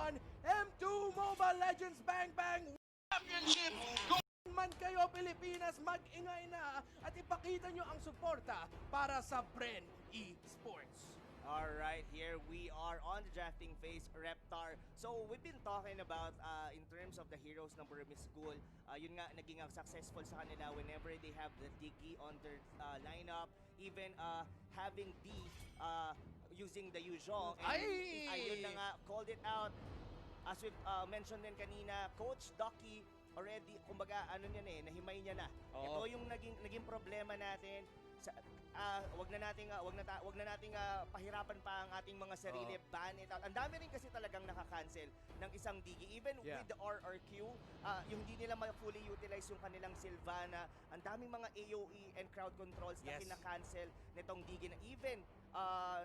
1 M2 Mobile Legends Bang Bang Championship. Kung man kayo Pilipinas, mag-ingay na at ipakita nyo ang suporta para sa Bren Esports. Alright, here we are on the drafting phase, Reptar. So, we've been talking about, in terms of the heroes ng Burmese Ghoul, yun nga, naging successful sa kanila whenever they have the Diggy on their lineup, even having D using the Yuzhong. Ayun na nga, called it out. As we've mentioned din kanina, Coach Ducky already, kumbaga, ano niya nahimay niya na. Ito yung naging problema natin. Wag na nating pahirapan pa ang ating mga sarili, ban it out. Ang dami rin kasi talagang naka-cancel ng isang Digi. Even with the RRQ, yung hindi nila fully utilize yung kanilang Sylvana. Ang daming mga AoE and crowd controls na kina-cancel nitong Digi na even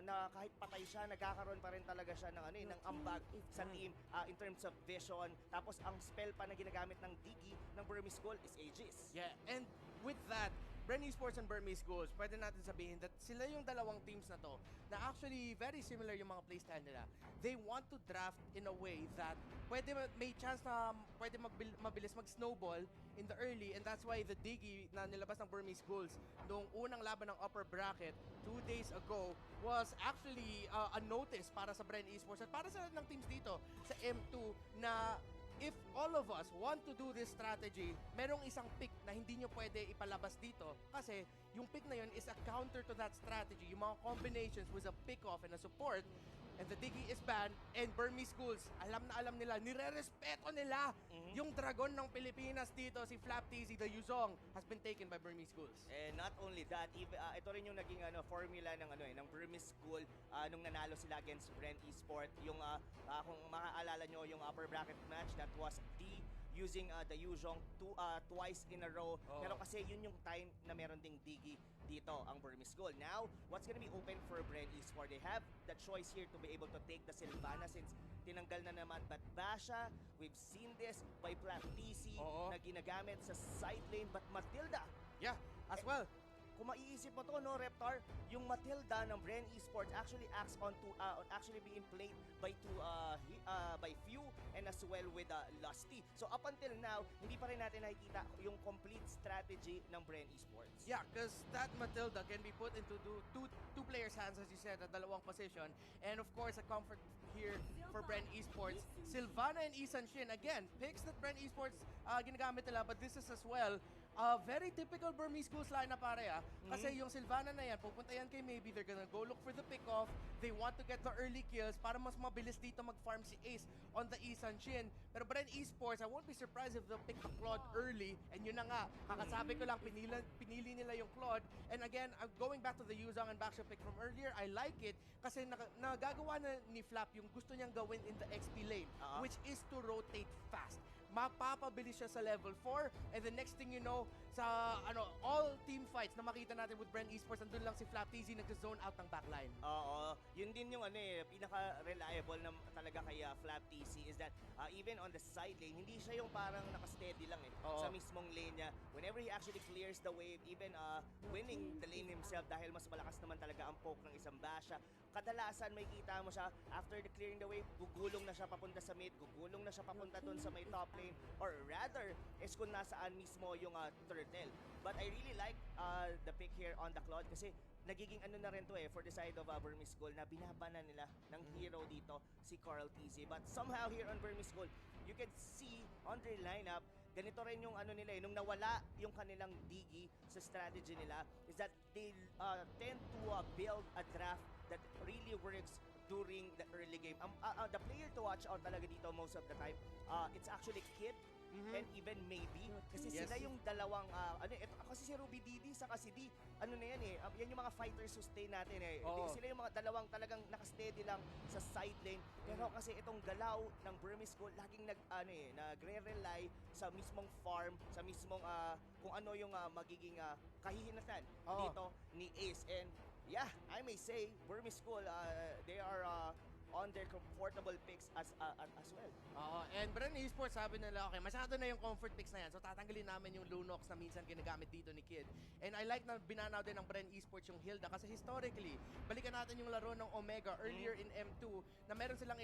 na kahit patay siya, nagkakaroon pa rin talaga siya ng ambag sa team in terms of vision. Tapos ang spell pa na ginagamit ng Digi ng Burmese Ghoul is Aegis. Yeah, and with that, Bren Esports and Burmese Ghouls, pwede natin sabihin that sila yung dalawang teams na to na actually very similar yung mga playstyle nila. They want to draft in a way that may chance na pwede mabilis mag-snowball in the early, and that's why the Diggy na nilabas ng Burmese Ghouls noong unang laban ng upper bracket 2 days ago was actually a notice para sa Bren Esports at para sa ng teams dito sa M2 na if all of us want to do this strategy, merong isang pick na hindi nyo pwede ipalabas dito kasi yung pick na yun is a counter to that strategy. Yung mga combinations with a pick-off and a support, and the Diggy is banned, and Burmese Ghouls, alam na alam nila, nire-respeto nila yung dragon ng Pilipinas dito, si Flap TZ, the Yuzhong, has been taken by Burmese Ghouls. And not only that, ito rin yung naging formula ng Burmese Ghoul nung nanalo sila against Bren Esports. Yung kung makaalala nyo yung upper bracket match, that was using the Yuzhong twice in a row. Pero kasi yun yung time na meron ding Diggy dito ang Burmese Ghoul. Now, what's gonna be open for Bren Esports? They have the choice here to be able to take the Sylvana since tinanggal na naman Basha. We've seen this by Plat TC na ginagamit sa side lane, but Matilda. Yeah, as well. Kung maiisip mo to, no, Reptar, yung Matilda ng Bren Esports actually acts on actually being played by Few and as well with Lusty. So up until now, hindi pa rin natin nakikita yung complete strategy ng Bren Esports. Yeah, because that Matilda can be put into two players' hands, as you said, at dalawang position. And of course, a comfort here for Bren Esports. Sylvana and Isan Shin, again, picks that Bren Esports ginagamit nila, but this is as well very typical Burmese Ghouls line na pare Kasi yung Sylvana na yan, pupunta yan kay maybe, they're gonna go look for the pick-off, they want to get the early kills para mas mabilis dito mag-farm si Ace on the Isan Shin. Pero Bren Esports, I won't be surprised if they'll pick the Claude early, and yun na nga, kakasabi ko lang, pinili nila yung Claude. And again, going back to the Yuzhong and Baksha pick from earlier, I like it kasi nagagawa na ni Flap yung gusto niyang gawin in the XP lane, which is to rotate fast. Mapapabilis siya sa level 4, and the next thing you know, sa all team fights na makita natin with Bren Esports, andun lang si Flap TZ nag-zone out ng backline. Oo, yun din yung pinaka-reliable na talaga kay Flap TC is that even on the side lane, hindi siya yung parang naka-steady lang sa mismong lane niya. Whenever he actually clears the wave, even winning the lane himself dahil mas malakas naman talaga ang poke ng isang Basha, kadalasan may kita mo siya after the clearing the wave, gugulong na siya papunta sa mid, gugulong na siya papunta dun sa may top lane, or rather is kung nasaan mismo yung turtle. But I really like the pick here on the Claude kasi nagiging na rin to for the side of Burmese Ghoul na binabana nila ng hero dito, si Carl TZ. But somehow here on Burmese Ghoul, you can see on their lineup, ganito rin yung nila nung nawala yung kanilang Diggy sa strategy nila, is that they tend to build a draft that really works during the early game. The player to watch out talaga dito most of the time, it's actually Kid and even maybe kasi sila yung dalawang kasi si Ruby Didi saka si D na yan yan yung mga fighters sustain natin sila yung mga dalawang talagang naka-steady lang sa side lane, pero kasi itong galaw ng Burmese Ghoul laging nagre-rely sa mismong farm, sa mismong kung ano yung magiging kahihinatan dito ni Ace. And yeah, I may say Burmese Ghoul, they are on their comfortable picks as well. And Bren Esports, sabi nila, okay, masyado na yung comfort picks na yan. So tatanggalin namin yung Lunox na minsan ginagamit dito ni Kid. And I like na binanaw din ng Bren Esports yung Hilda kasi historically, balikan natin yung laro ng Omega earlier in M2 na meron silang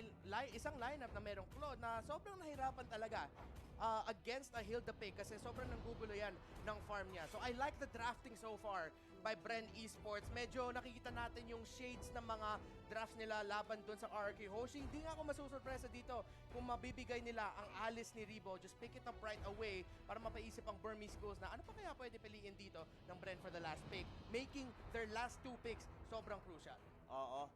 isang lineup na merong Claude na sobrang nahirapan talaga against a Hilda pick kasi sobrang nanggugulo yan ng farm niya. So I like the drafting so far by Bren Esports. Medyo nakikita natin yung shades ng mga drafts nila laban dun sa RK Hoshi. Hindi nga ako masusurpresa dito kung mabibigay nila ang Alice ni Rebo. Just pick it up right away para mapaisip ang Burmese Ghouls na ano pa kaya pwede piliin dito ng Bren for the last pick. Making their last 2 picks sobrang crucial. Oo.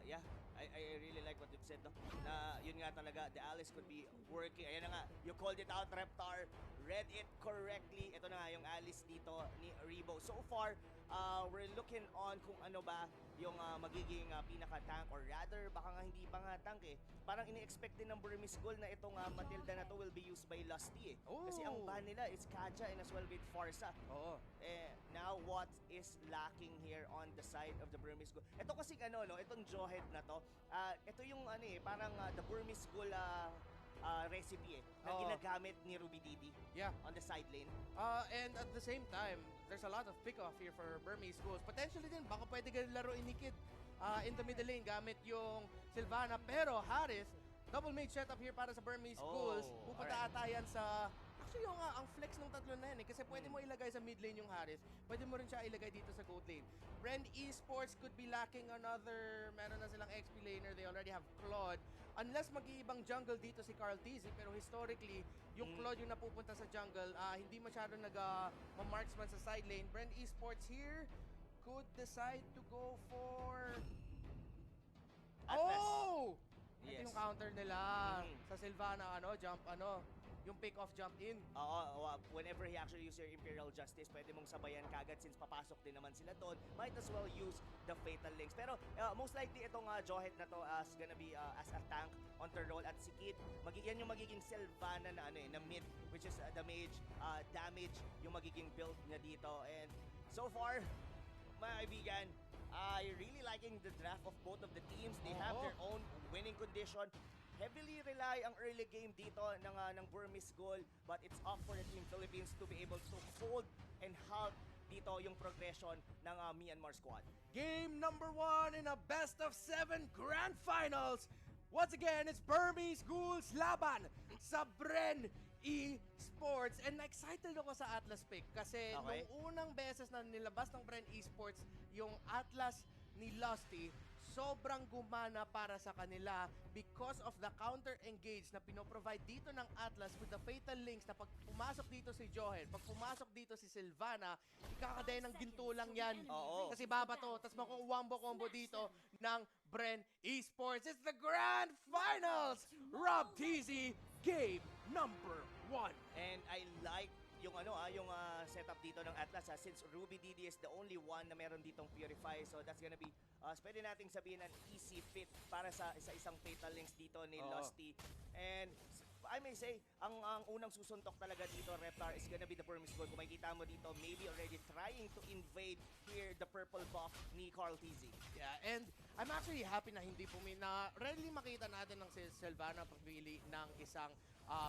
Yeah, I really like what you've said, no? Na yun nga talaga, the Alice could be working. Ayan na nga, you called it out, Reptar. Read it correctly. Ito na nga yung Alice dito ni Rebo. So far, we're looking on kung ano ba yung magiging pinaka-tank or rather, baka nga hindi pa nga tank eh. Parang ini-expect din ng Burmese Ghoul na itong Matilda na to will be used by Lusty eh. Kasi ang ban nila is Kaja and as well with Forza. Now, what is lacking here on the side of the Burmese Ghoul? Ito kasi no, itong Jawhead na to, ito yung parang the Burmese Ghoul recipe na ginagamit ni Ruby Didi on the side lane. And at the same time, there's a lot of pick-off here for Burmese Ghouls. Potentially din, baka pwede laruin ni Kid in the middle lane gamit yung Sylvana. Pero Harith, double mage setup here para sa Burmese Ghouls. Pupunta ata yan sa... Actually, yung ang flex ng tatlo na yan eh. Kasi pwede mo ilagay sa mid lane yung Harith. Pwede mo rin siya ilagay dito sa gold lane. Bren Esports could be lacking another... Meron na silang XP laner. They already have Claude. Unless mag-iibang jungle dito si Carl Tizzy. Pero historically, yung Claude yung napupunta sa jungle, hindi masyado nag-marksman sa side lane. Bren Esports here could decide to go for... Ito yung counter nila sa Sylvana, yung pick-off jump in. Whenever he actually use your Imperial Justice, pwede mong sabayan kagad since papasok din naman sila doon. Might as well use the Fatal Links. Pero most likely itong Jawhead na to as gonna be as a tank on the roll at si Kid. Yan yung magiging Sylvana na na mid, which is the mage damage yung magiging build niya dito. And so far, mga kaibigan, I really liking the draft of both of the teams. They have their own winning condition. Heavily rely ang early game dito ng Burmese Ghoul, but it's up for the Team Philippines to be able to hold and halt dito yung progression ng Myanmar squad. Game number 1 in a best-of-7 grand finals. Once again, it's Burmese Ghouls laban sa Bren Esports. And excited ako sa Atlas pick kasi nung unang beses na nilabas ng Bren Esports yung Atlas ni Lusty, sobrang gumana para sa kanila because of the counter-engage na pinoprovide dito ng Atlas with the Fatal Links na pag pumasok dito si Jawhead, pag pumasok dito si Sylvana, ikakadaya ng ginto lang yan. Kasi babato, tapos makuwambo combo dito ng Bren Esports. It's the Grand Finals! Rob Teasy, game number 1. And I like yung yung setup dito ng Atlas since Ruby Didi is the only one na meron ditong Purify, so that's gonna be pwede nating sabihin an easy fit para sa isang Fatal Links dito ni Lusty. And I may say, ang unang susuntok talaga dito, Reptar, is gonna be the Burmese Ghoul. Kung makikita mo dito, maybe already trying to invade here the purple buff ni Carl Tizzy. Yeah, and I'm actually happy na hindi rarely makita natin ng Sylvana pagpili ng isang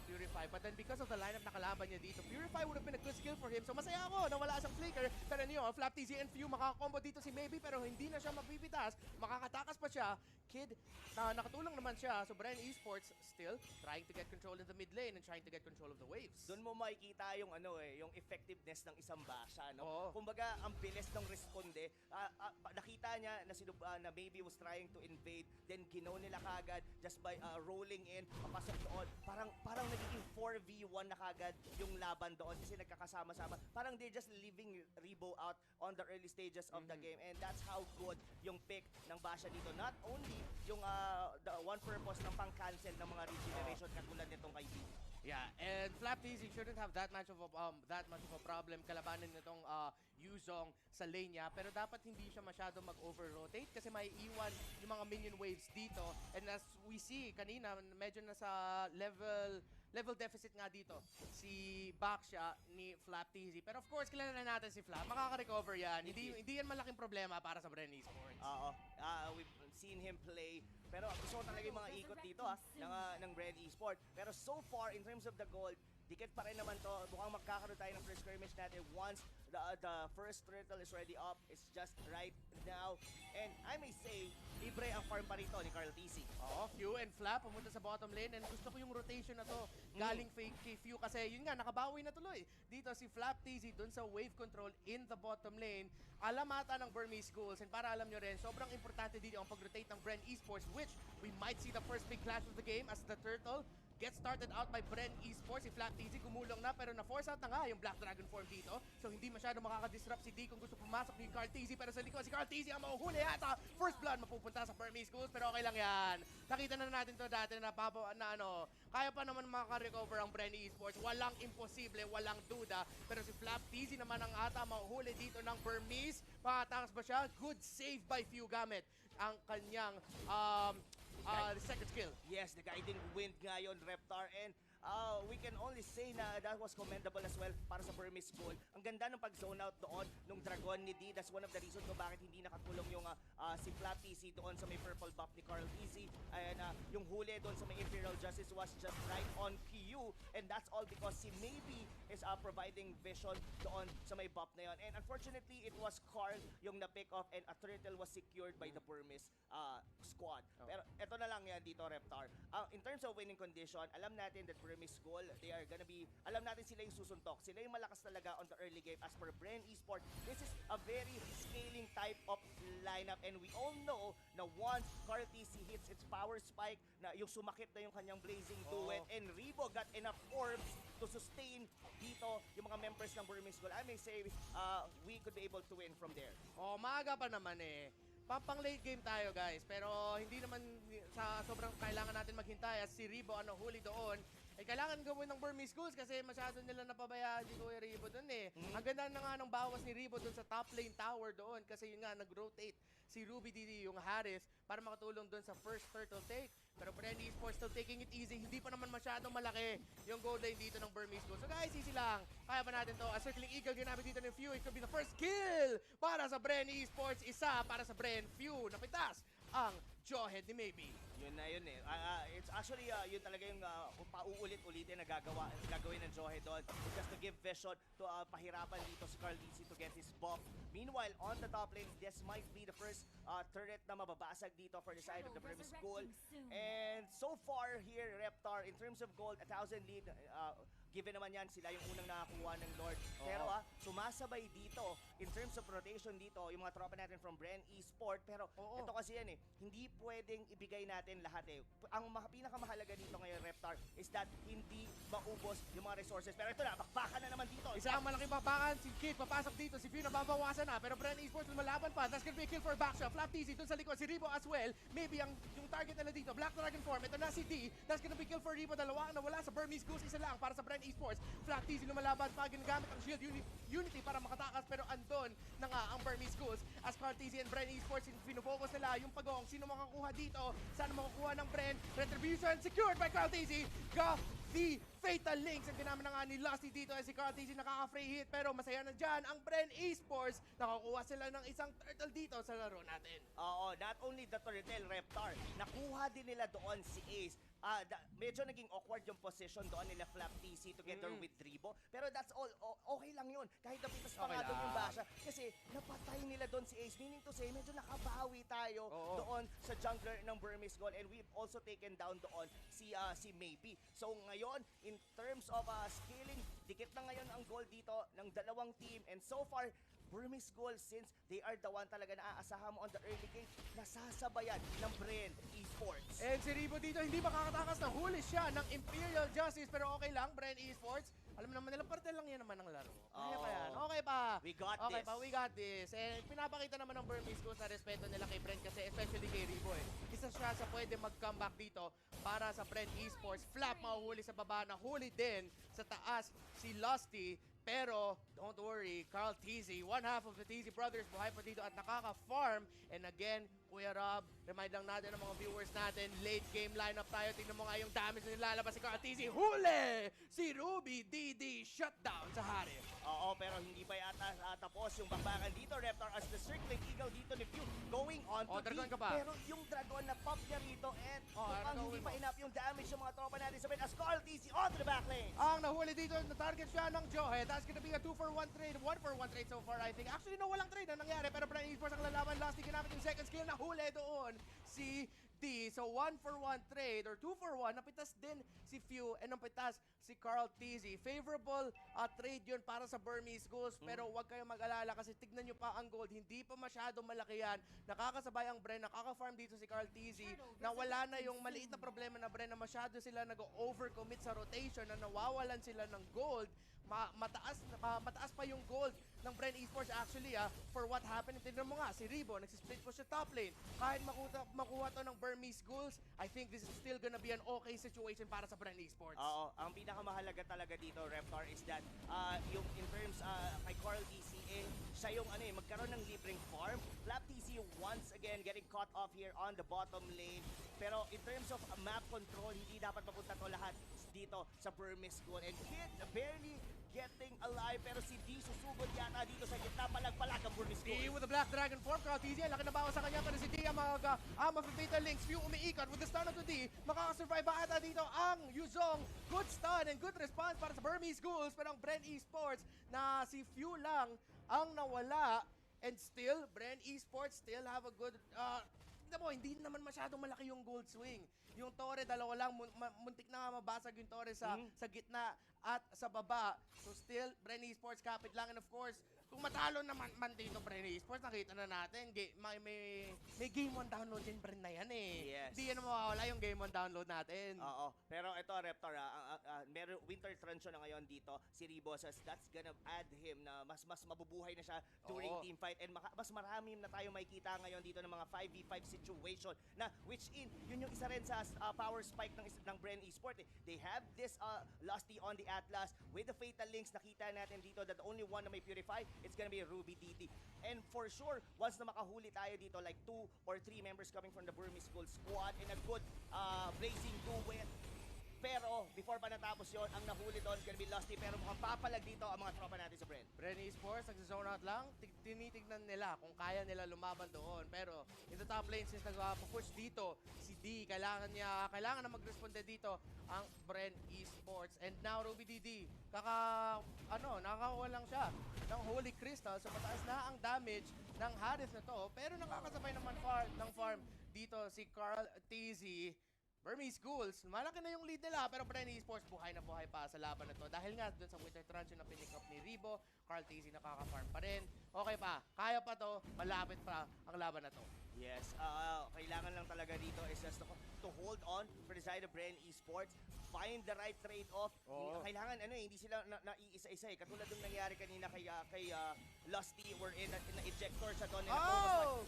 Purify. But then because of the lineup na kalaban niya dito, Purify would have been a good skill for him. So masaya ako na wala siyang flicker. Pero Flap TZ and Few, makakakombo dito si Maybe pero hindi na siya mapipitas. Makakatakas pa siya. Kid, nakatulong naman siya. So Bren Esports still trying to get control in the mid lane and trying to get control of the waves. Doon mo makikita yung yung effectiveness ng isang basha, no? Kumbaga, ang bilis ng responde. Nakita niya na Maybe was trying to invade, then ginaw nila kagad just by rolling in, papasok doon. Parang nagiging 4v1 na kagad yung laban doon kasi nagkakasama-sama. Parang they're just leaving Rebo out on the early stages of the game, and that's how good yung pick ng basha dito. Not only yung the one purpose ng pang-cancel ng mga regeneration katulad nitong kay B. Yeah, and Flap TZ shouldn't have that much of a problem kalabanin nitong Yuzong sa lane niya, pero dapat hindi siya masyado mag-over-rotate kasi may iwan yung mga minion waves dito. And as we see kanina, medyo nasa level deficit nga dito si Baksha ni Flap TZ. Pero of course, kilala na natin si Flap. Makaka-recover yan. Hindi yan malaking problema para sa Bren Esports. We've seen him play Pero gusto ko talaga yung mga ikot dito ng Bren Esport. Pero so far, in terms of the gold, dikit pa rin naman to. Mukhang magkakaroon tayo ng first skirmish natin once the first turtle is already up. It's just right now. And I may say, libre ang farm pa rito ni Carl TC. Oo, Few and Flap pumunta sa bottom lane and gusto ko yung rotation na to galing kay Few kasi yun nga, nakabawi na tuloy. Dito si Flap TZ dun sa wave control in the bottom lane. Alam ata ng Burmese Ghouls and para alam nyo rin, sobrang importante dito ang pag-rotate ng Bren Esports which we might see the first big clash of the game as the turtle gets started out by Bren Esports. Si Flap TZ gumulong na pero na-force out na nga yung Black Dragon form dito. So hindi masyado makaka-disrupt si D kung gusto pumasok ni Carl TZ pero sa likod si Carl TZ ang mahuhuli yata. First blood mapupunta sa Burmese Ghouls pero okay lang yan. Nakita na natin to dati na kaya pa naman makaka-recover ang Bren Esports. Walang imposible, walang duda. Pero si Flap TZ naman ang ata mahuhuli dito ng Burmese. Makatakas ba siya? Good save by Few gamit ang kanyang second skill. Yes, the guiding wind ngayon, Reptar, and we can only say na that was commendable as well para sa Burmese Ghoul. Ang ganda ng pag-zone out doon nung Dragon ni D. That's one of the reasons kung bakit hindi nakatulong yung si Flap TC doon sa may purple buff ni Carl TC. And yung huli doon sa may Imperial Justice was just right on cue. And that's all because si Maybe is providing vision doon sa may buff na yun. And unfortunately, it was Carl yung na-pick off and a turtle was secured by the Burmese squad. Pero eto na lang yan dito, Reptar. In terms of winning condition, alam natin that Burmese Ghoul, they are gonna be, alam natin sila yung susuntok. Sila yung malakas talaga on the early game. As per Bren Esport, this is a very scaling type of lineup and we all know na once Carl TC hits its power spike, na yung sumakit na yung kanyang blazing duet and Rebo got enough orbs to sustain dito yung mga members ng Burmese Ghoul. I may say, we could be able to win from there. Maaga pa naman eh. Pang late game tayo guys, pero hindi naman sa sobrang kailangan natin maghintay as si Rebo ang nahuli doon. Kailangan gawin ng Burmese Ghouls kasi masyado nila napabayaan si Kuya Rebo doon eh. Ang ganda na nga ng bawas ni Rebo doon sa top lane tower doon kasi yun nga nag-rotate si Ruby Didi yung Harris para makatulong doon sa first turtle take. Pero Bren Esports still taking it easy. Hindi pa naman masyadong malaki yung gold lane dito ng Burmese Ghouls. So guys, easy lang. Kaya pa natin to. A circling eagle ginamit dito ng Few. It could be the first kill para sa Bren Esports. Isa para sa Bren. Few napitas ang jawhead ni Maybe. Yun na yun eh. It's actually, yun talaga yung pauulit-ulitin na gagawin ng Johe doon. Just to give vision to pahirapan dito si Carl DC to get his buff. Meanwhile, on the top lane, this might be the first turret na mababasag dito for the side of the Burmese Ghoul. And so far here, Reptar, in terms of gold, 1,000 lead, given naman yan, sila yung unang nakakuha ng Lord. Pero sumasabay dito, in terms of rotation dito, yung mga tropa natin from Bren Esport. Pero ito kasi yan eh, hindi pwedeng ibigay natin lahat eh. Ang pinakamahalaga dito ngayon, Reptar, is that hindi maubos yung mga resources. Pero ito na, bakbakan na naman dito. Isa ang malaking bakbakan, si Kate papasok dito, si Few nababawasan na, pero Bren Esports lumalaban pa. That's gonna be a kill for backshot. Flap TZ dun sa likod, si Rebo as well. Maybe yung target nila dito, Black Dragon form. Ito na si D. That's gonna be kill for Rebo. Dalawa ang nawala sa Burmese Ghouls, isa lang para sa Bren Esports. Flap TZ lumalaban pa, ginagamit ang shield unity para makatakas, pero andon na nga ang Burmese Ghouls. As Carl TZ and Bren Esports, pinofocus nila yung pagong. Sino makakuha dito? Sana makakuha ng Bren. Retribution secured by Carl TZ. Got the fatal links. Ang ginamit na nga ni Lusty dito ay si Carl TZ nakaka-free hit, pero masaya na dyan ang Bren Esports. Nakakuha sila ng isang turtle dito sa laro natin. Oo, not only the turtle, Reptar, nakuha din nila doon si Ace. Medyo naging awkward yung position doon nila Flap TC together with Rebo. Pero that's all, okay lang yun. Kahit napitas pa nga doon yung Basha. Kasi napatay nila doon si Ace. Meaning to say, medyo nakabawi tayo doon sa jungler ng Burmese Ghoul. And we've also taken down doon si Maybe. So ngayon, in terms of scaling, dikit na ngayon ang goal dito ng dalawang team. And so far, Burmese Ghouls, since they are the one talaga na aasahan mo on the early game, nasasabayan ng Bren Esports. And si Rebo dito hindi makakatakas na huli siya ng Imperial Justice, pero okay lang, Bren Esports. Alam naman nila, parte lang yan naman ng laro. Kaya pa yan. Okay pa. We got okay this. Pa, we got this. And pinapakita naman ng Burmese Ghouls na respeto nila kay Bren kasi especially kay Rebo eh. Isa siya sa pwede mag-comeback dito para sa Bren Esports. Flap mahuhuli sa baba, nahuli din sa taas si Lusty. Pero, don't worry, Carl TZ, one half of the TZ brothers, buhay pa dito at nakaka-farm. And again, Kuya Rob, remind lang natin ang mga viewers natin, late game lineup tayo. Tingnan mo nga yung damage na nilalabas si Carl TZ. Huli! Si Ruby DD shutdown sa Hari. Oo, pero hindi pa yata tapos yung bakbakan dito, Reptar, as the circling eagle dito ni Pew going on to Dragon D. ka pa. Pero yung dragon na pop niya rito and mukhang hindi pa enough yung damage ng mga tropa natin sa Ben as Carl TZ onto the backlane. Ang nahuli dito, na-target siya ng Johe. That's gonna be a 2-for-1 trade. 1-for-1 trade so far, I think. Actually, no, walang trade na nangyari. Pero Bren Esports ang lalaban. Last ginamit yung second skill. Nahuli doon si D. So, 1-for-1 trade or 2-for-1. Napitas din si Few and napitas si Carl TZ. Favorable trade yun para sa Burmese Ghouls. Pero huwag kayong mag-alala kasi tignan nyo pa ang gold. Hindi pa masyado malaki yan. Nakakasabay ang Bren. Nakaka-farm dito si Carl TZ. Na wala na yung maliit na problema na Bren na masyado sila nag-overcommit sa rotation na nawawalan sila ng gold. Mataas pa yung gold ng Bren Esports actually for what happened. Tignan mo nga, si Ribo, nagsisplit po siya top lane. Kahit makuha to ng Burmese Ghouls, I think this is still gonna be an okay situation para sa Bren Esports. Oo, ang pinakamahalaga talaga dito, Reptar, is that yung in terms kay Carl TC, siya yung magkaroon ng libreng farm. Flap TC once again getting caught off here on the bottom lane. Pero in terms of map control, hindi dapat mapunta to lahat dito sa Burmese Ghouls. And Kid barely getting alive, pero si D susugod yata dito sa gitna, palag-palag ang Burmese Ghouls. D with the Black Dragon Form, Carl TZ, laki na bawa sa kanya, pero si D ang mafe-fatal links. Few umiikot with the stun of the D. Makakasurvive ba ata dito ang Yuzong? Good stun and good response para sa Burmese Ghouls, pero ang Bren Esports na si Few lang ang nawala. And still, Bren Esports still have a good... hindi naman masyadong malaki yung gold swing. Yung Torre, dalawa lang, muntik na nga mabasag yung Torre sa gitna at sa baba. So still, Bren Esports kapit lang. And of course, kung matalo naman dito Bren Esports, nakita na natin, may Game 1 download din Bren na yan Yes. Hindi yan mawawala yung Game 1 download natin. Oo. Pero ito, Reptar, meron winter truncho na ngayon dito, si Ribo, so that's gonna add him na mas mabubuhay na siya during team fight and mas marami na tayo makikita ngayon dito ng mga 5v5 situation na which yun yung isa rin sa power spike ng Bren Esports. They have this Lusty on the Atlas with the Fatal Links. Nakita natin dito that the only one na may Purify, it's gonna be Ruby DD. And for sure, once na makahuli tayo dito, like 2 or 3 members coming from the Burmese Ghouls squad in a good blazing duet. Pero before pa natapos yon, ang nahuli doon is gonna be Lusty, pero mukhang papalag dito ang mga tropa natin sa Bren. Bren Esports, nag-zone out lang, tinitignan nila kung kaya nila lumaban doon. Pero in the top lane, since nag-push dito, si D, kailangan na mag-responde dito ang Bren Esports. And now, Ruby DD, nakakakuha lang siya ng Holy Crystal. So mataas na ang damage ng Harith na to. Pero nakakasabay naman ng farm dito si Carl TZ. Burmese Ghouls, malaki na yung lead nila, pero Bren Esports buhay na buhay pa sa laban na to. Dahil nga dun sa winter truncheon na pinick up ni Ribo, Carl TZ nakaka-farm pa rin. Okay pa, kaya pa to, malapit pa ang laban na to. Yes, kailangan lang talaga dito is just to hold on for the side of Bren Esports, find the right trade-off. Kailangan hindi sila naiisa-isa Katulad ng nangyari kanina kay Lusty, we're in ejector siya doon.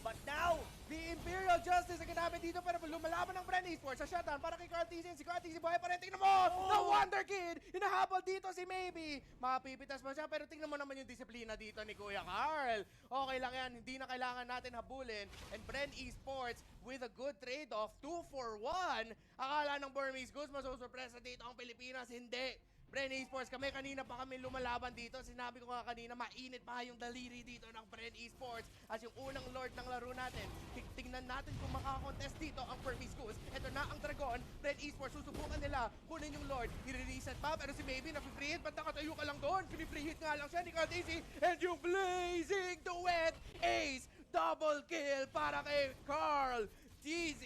But now, the Imperial Justice ang ginamit dito, pero lumalaban ng Bren Esports sa shutdown para kay Carl TZ. Si Carl TZ buhay pa rin. Tingnan mo! The Wonder Kid! Hinahabol dito si Maybe. Mapipitas mo siya, pero tingnan mo naman yung disiplina dito ni Kuya Carl. Okay lang yan. Hindi na kailangan natin habulin. And Bren Esports with a good trade-off, 2-for-1. Akala ng Burmese Ghouls masusurpresa dito ang Pilipinas. Hindi. Bren Esports, kanina pa kami lumalaban dito. Sinabi ko nga kanina, mainit pa yung daliri dito ng Bren Esports. As yung unang lord ng laro natin, tingnan natin kung makakontest dito ang Burmese Ghouls. Ito na ang Dragon. Bren Esports, susubukan nila kunin yung lord. I-reset pa, pero si Maybe napi-free hit. Ba't nakatayo ka lang doon? Pini-free hit nga lang siya ni Carl TZ. And yung blazing duet ace. Double kill para kay Carl TZ.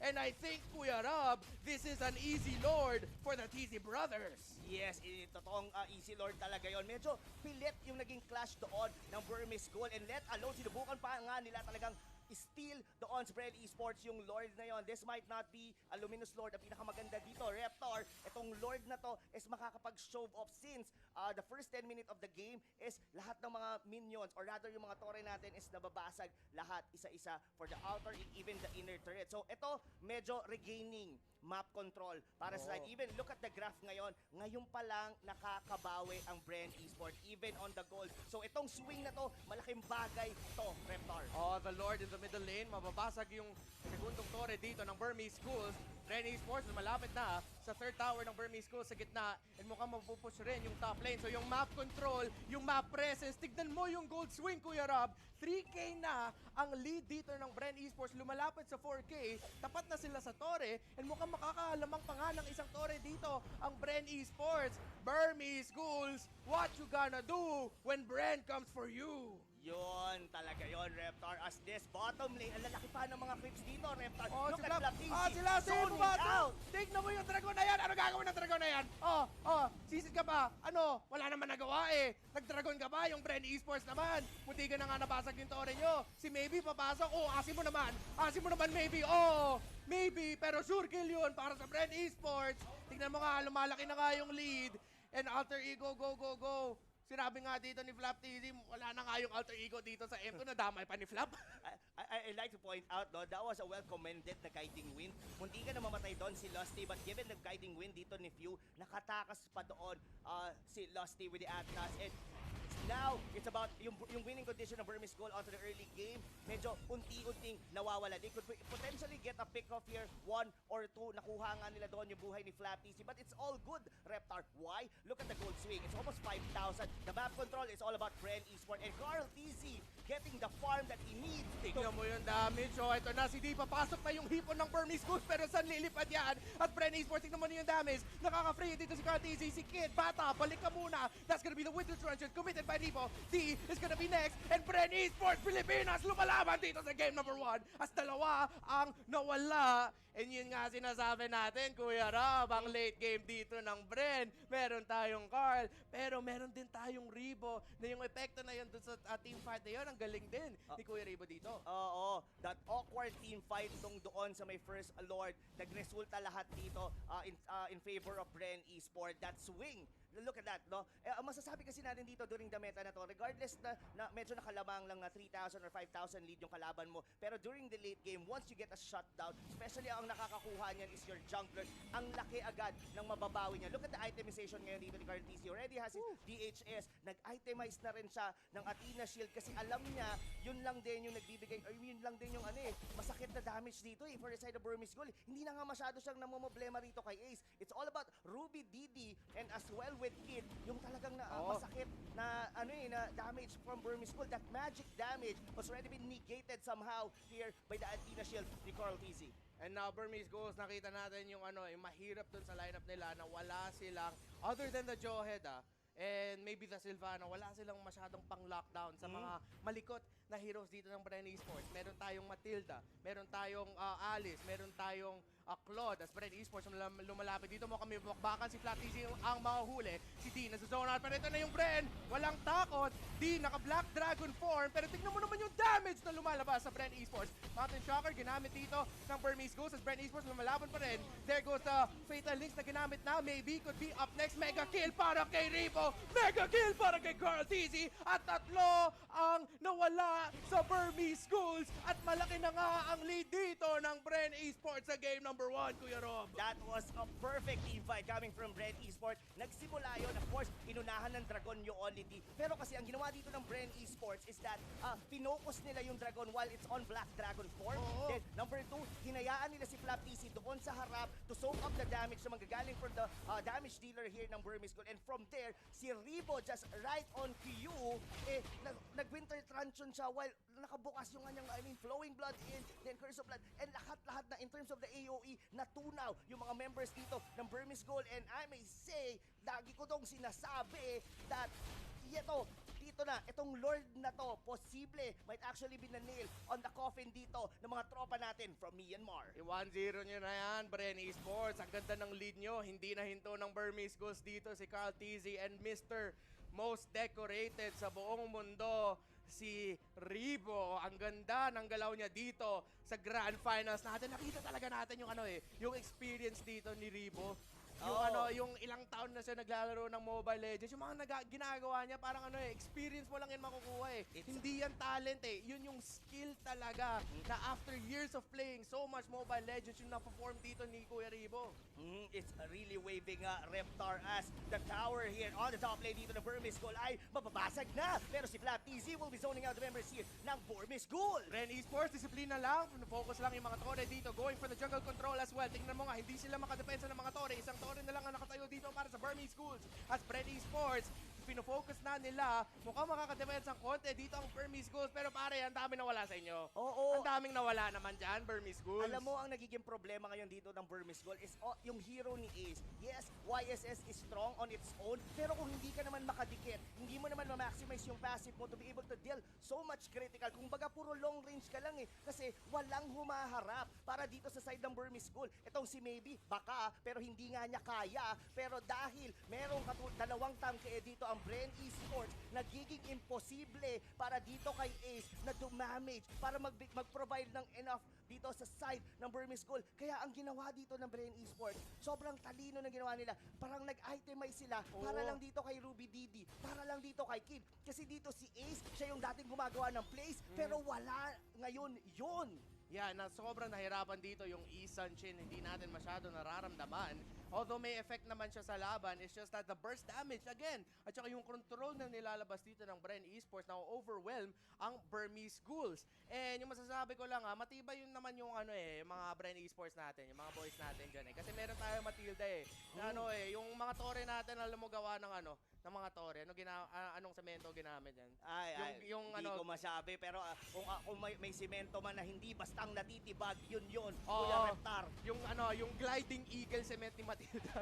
And I think, Kuya Rob, this is an easy lord for the TZ brothers. yes, totoong easy lord talaga yon. Medyo pilit yung naging clash doon ng Burmese Ghoul, and let alone sinubukan pa nga nila talagang steal doon sa Bren Esports yung Lord na yon. This might not be a Luminous Lord. Ang pinakamaganda dito, Reptar, itong Lord na to is makakapag-show off since the first 10 minutes of the game is lahat ng mga minions or rather yung mga tore natin is nababasag lahat isa-isa for the outer and even the inner turret. So ito, medyo regaining map control para sa side. Even look at the graph ngayon pa lang nakakabawi ang Bren Esports even on the gold. So itong swing na to, malaking bagay to, Reptar. Oh, the Lord in the middle lane. Mababasag yung segundong torre dito ng Burmese Ghouls. Bren Esports malapit na sa third tower ng Burmese Ghouls sa gitna. And mukhang mapupush rin yung top lane. So yung map control, yung map presence. Tignan mo yung gold swing, Kuya Rob. 3K na ang lead dito ng Bren Esports. Lumalapit sa 4K. Tapat na sila sa torre. And mukhang makakalamang pa nga ng isang torre dito ang Bren Esports. Burmese Ghouls, what you gonna do when Bren comes for you? Yun, talaga yun, Reptar. As this bottom lane, ang lalaki pa ng mga creeps dito, Reptar. Oh, Look sila, at Flatisi. sila, zoning out. Tignan mo yung dragon na yan. Ano gagawin ng dragon na yan? Sisid ka ba? Ano? Wala naman nagawa eh. Nag-dragon ka ba? Yung Bren Esports naman. Munti ka na nga nabasag yung tore nyo. Si Maybe papasok. Asin mo naman. Asin mo naman, Maybe. Maybe. Pero sure kill yun para sa Bren Esports. Tignan mo nga, lumalaki na nga yung lead. And alter ego, go. Sinabi nga dito ni Flap TV, wala na nga yung alter ego dito sa M2, nadamay pa ni Flap. I like to point out, no, that was a well-commended na guiding wind. Munti ka na mamatay doon si Lusty, but given the guiding wind dito ni Few, nakatakas pa doon si Lusty with the Atlas. And now, it's about yung winning condition of Burmese Ghouls onto the early game. Medyo unti-unting nawawala. They could potentially get a pick-off here, 1 or 2. Nakuha nga nila doon yung buhay ni Flap TC. But it's all good, Reptar. Why? Look at the gold swing. It's almost 5,000. The map control is all about Bren Esports. And Carl TC getting the farm that he needs. Tingnan mo yung damage. Ito na, si D, papasok na yung hipon ng Burmese Ghouls. Pero saan lilipad yan? At Bren Esports, tingnan mo yung damage. Nakaka-free dito si Carl TC. Si Kid, bata, balik ka muna. That's gonna be the Winter Trencher committed by Ribo. D is gonna be next. And Bren Esports Pilipinas lumalaban dito sa game number 1. As dalawa ang nawala. And yun nga sinasabi natin, Kuya Rob, ang late game dito ng Bren. Meron tayong Carl, pero meron din tayong Ribo na yung epekto na yun dun sa team fight na yun. Ang galing din ni Kuya Ribo dito. Oo, that awkward team fight doon sa may first Lord. Nagresulta lahat dito in favor of Bren Esports. That swing. Look at that, no? Ang masasabi kasi natin dito during the meta na to, regardless na medyo nakalamang lang na 3,000 or 5,000 lead yung kalaban mo, pero during the late game, once you get a shutdown, especially ang nakakakuha niyan is your jungler, ang laki agad ng mababawi niya. Look at the itemization ngayon dito ni Carl TC. Already has his DHS. Nag-itemize na rin siya ng Athena Shield kasi alam niya, yun lang din yung nagbibigay, or yun lang din yung masakit na damage dito for the side of Burmese Ghouls. Hindi na nga masyado siyang namumblema rito kay Ace. It's all about Ruby, Didi, and as well with Kid, yung talagang masakit na na damage from Burmese Ghouls. That magic damage was already been negated somehow here by the Athena Shield ni Carl TC. And now Burmese Ghouls, nakita natin yung yung mahirap dun sa lineup nila na wala silang, other than the Jawhead and maybe the Sylvana, wala silang masyadong pang-lockdown sa mga malikot na heroes dito ng Bren Esports. Meron tayong Matilda, meron tayong Alice, meron tayong Claude. As Bren Esports lumalapit dito mo kami bakbakan si Flat TC ang mahuhuli. Si D nasa zone out, pero ito na yung Bren. Walang takot. D naka-Black Dragon form, pero tignan mo naman yung damage na lumalabas sa Bren Esports. Mountain Shocker ginamit dito ng Burmese Ghouls as Bren Esports lumalaban pa rin. There goes the Fatal Links na ginamit na. Maybe could be up next. Mega kill para kay Ribo. Mega kill para kay Carl TC. At tatlo ang nawala sa Burmese Ghouls. At malaki na nga ang lead dito ng Bren Esports sa game number 1, Kuya Rob. That was a perfect team fight coming from Bren Esports. Nagsimula yun, of course, inunahan ng Dragon yung Onity. Pero kasi ang ginawa dito ng Bren Esports is that pinocus nila yung Dragon while it's on Black Dragon form. Then, number 2, hinayaan nila si Flap TC doon sa harap to soak up the damage na manggagaling from the damage dealer here ng Burmese Ghouls. And from there, si Ribo just right on Q, nag-winter truncheon siya while nakabukas yung kanyang, flowing blood in, then curse of blood, and lahat na in terms of the AOE, natunaw yung mga members dito ng Burmese Ghouls. And I may say, lagi ko tong sinasabi that dito na, itong Lord na to, posible, might actually be na-nail on the coffin dito ng mga tropa natin from Myanmar. 1-0 nyo na yan, Bren Esports. Ang ganda ng lead nyo. Hindi na hinto ng Burmese Ghouls dito si Carl TZ and Mr. Most Decorated sa buong mundo, si Ribo. Ang ganda ng galaw niya dito sa Grand Finals natin. Nakita talaga natin yung yung experience dito ni Ribo. yung ilang taon na siya naglalaro ng Mobile Legends, yung mga ginagawa niya, parang experience mo lang yan makukuha eh. Hindi yan talent eh. Yun yung skill talaga na after years of playing so much Mobile Legends, yung na-perform dito ni Kuya Ribo. It's really waving Reptar as the tower here on the top lane dito ng Burmese Ghoul ay mababasag na. Pero si Flat TZ will be zoning out the members here ng Burmese Ghoul. Bren Esports, disiplina lang. Focus lang yung mga tore dito. Going for the jungle control as well. Tingnan mo nga, hindi sila makadepensa ng mga tore. Isang tore na lang ang nakatayo dito para sa Burmese Ghouls. As Bren Esports, pinofocus na nila. Mukhang makakadepensa ang konti dito ang Burmese Ghouls. Pero pare, ang dami nawala sa inyo. Oo. Ang daming nawala naman dyan, Burmese Ghouls. Alam mo, ang nagiging problema ngayon dito ng Burmese Ghoul is yung hero ni Ace. Yes, YSS is strong on its own, pero kung hindi ka naman makadikit, hindi mo naman ma-maximize yung passive mo to be able to deal so much critical. Kung baga puro long range ka lang eh, kasi walang humaharap para dito sa side ng Burmese Ghoul. Itong si Maybe, baka, pero hindi nga niya kaya. Pero dahil merong dalawang tanke dito ang Bren Esports, nagiging imposible para dito kay Ace na dumamage, para mag-provide ng enough dito sa side ng Burmese Ghoul. Kaya ang ginawa dito ng Bren Esports, sobrang talino na ginawa nila. Parang nag-itemize sila para lang dito kay Ruby Didi, para lang dito kay Kid. Kasi dito si Ace, siya yung dating gumagawa ng plays, pero wala ngayon yun. Yeah, na sobrang nahirapan dito yung Isan Shin, hindi natin masyado nararamdaman. Although may effect naman siya sa laban, it's just that the burst damage again, at saka yung control na nilalabas dito ng Bren Esports na overwhelm ang Burmese Ghouls. And yung masasabi ko lang matibay yun naman yung mga Bren Esports natin, yung mga boys natin dyan eh. Kasi meron tayo Matilda eh. Na yung mga tore natin alam mo gawa ng ng mga tore. Anong semento ginamit yan? Hindi ko masabi, pero kung may semento man na hindi bastang natitibag, yun. Oo, Kuya Reptar. Yung gliding eagle cement ni Matilda.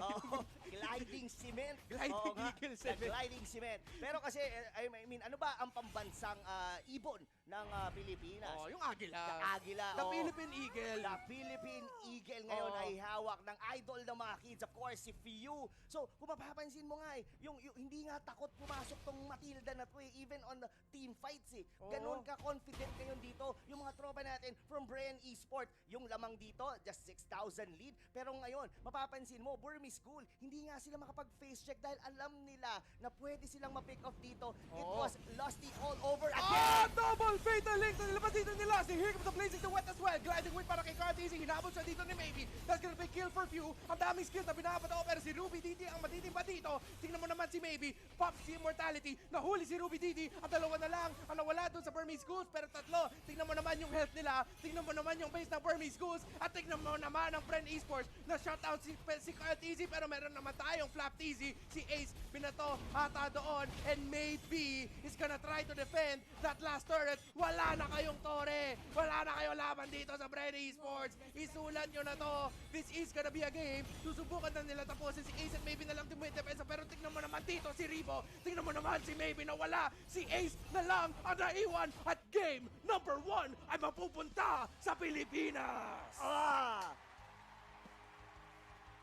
Gliding cement. Gliding eagle cement. Gliding cement. Pero kasi, I mean, ano ba ang pambansang ibon ng Pilipinas? Yung agila. The agila. The Philippine Eagle. The Philippine Eagle ngayon ay hawak ng idol ng mga kids, of course, si Fiu. So, kung mapapansin mo nga yung hindi nga takot pumasok tong Matilda na to even on the team fights eh. Ganon ka-confident ngayon dito yung mga tropa natin from Bren Esports. Yung lamang dito, just 6,000 lead. Pero ngayon, mapapansin mo, Burmese Ghoul, hindi nga sila makapag-face check dahil alam nila na pwede silang ma-pick off dito. It was Lusty all over again. Double fatal link na nilabas dito nila. Si Here comes the blazing the wet as well. Gliding wing para kay Cartesi. Hinabot siya dito ni Maybe. That's gonna be kill for few. Ang daming skills na binabato. Pero si Ruby Didi ang matitimba dito. Tingnan mo naman si Maybe. Pops si Immortality. Nahuli si Ruby Didi. Ang dalawa na lang ang nawala doon sa Burmese Ghouls. Pero tatlo. Tingnan mo naman yung health nila. Tingnan mo naman yung base ng Burmese Ghouls. At tingnan mo naman ang Bren Esports na shutdown si Cartesi. Pero meron naman tayong Flap TZ. Si Ace binato ata doon. And maybe is gonna try to defend that last turret. Wala na kayong tore. Wala na kayong laban dito sa Bren Esports. Isulat nyo na to. This is gonna be a game. Susubukan na nila tapusin si Ace at maybe na lang tumitipesa. Pero tingnan mo naman dito si Ribo. Tingnan mo naman si Maybe na wala. Si Ace na lang ang naiwan. At game number 1 ay mapupunta sa Pilipinas.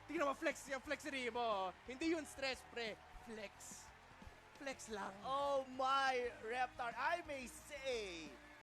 Tingnan mo, flex si Ribo. Hindi yun stress, pre. Flex. Flex lang. Oh my, Reptar, I may say,